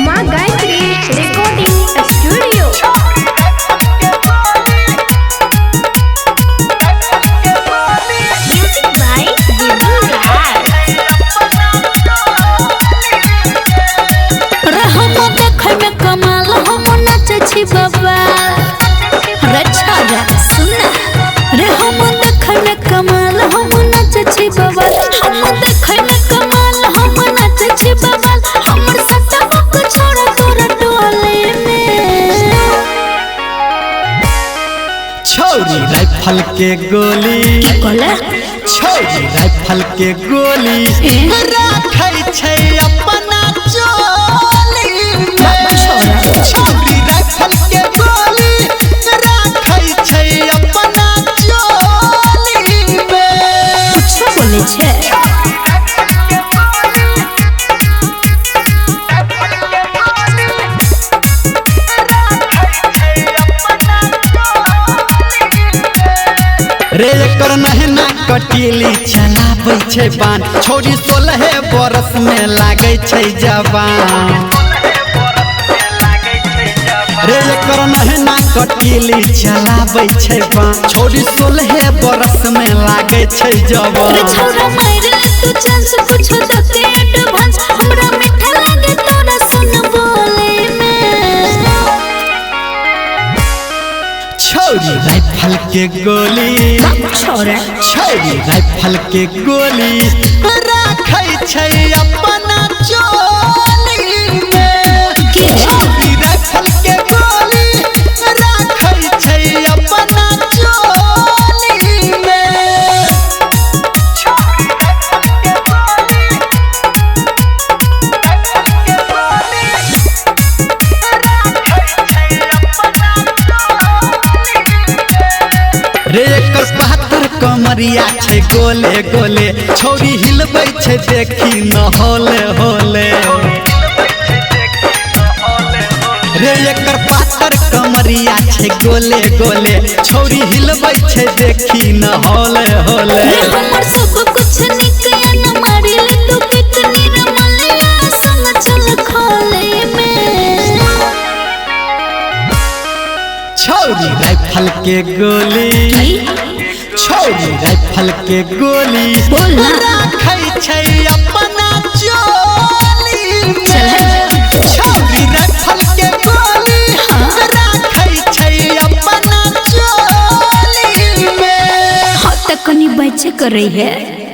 माँ Gayatri recording studio. Music by Guru Raj. हम देखे में कमाल हम नाचे छी बाबा रक्षा रे सुना रे हम देखे में कमाल हम नाचे छी बाबा हम देखे में कमाल हम नाचे छी बाबा हमर सटवा को छोड़ तोरा टोले में छौरी राइफल के गोली बोले छौरी राइफल के गोली राखै छै अपना चोली में छौरी राइफल के गोली राखै छै अपना चोली में कुछ बोले छे रे एकर नहना कटीली चलाबै छै बान छोरी 16 बरस में लागै छै जवान रे एकर नहना कटीली चलाबै छै बान छोरी 16 बरस में लागै छै जवान रे छौरा मार ले तू चांस पूछो तो के एडवांस हमरा मीठा लागे तोरा सुन बोले में छौरी राइफल के गोली छोरा छौरी राइफल के गोली राखै छै अपना चोली में छौरी राइफल के गोली राखै छै अपना चोली में रे एकर 72 कमरिया छै गोले गोले छौरी हिलबै छै देखी न होले होले रे एकर 72 कमरिया छै गोले गोले छौरी हिलबै छै देखी न होले होले रे हमर सब कुछ निकया न मारी ले तू कितनी रमलिया संग चल खोले में छौरी राइफल के गोली छौरी राइफल के गोली बोलना राखै छै अपना चोली में छौरी राइफल के गोली राखै छै अपना चोली में हाँ तक नहीं बचे करे है।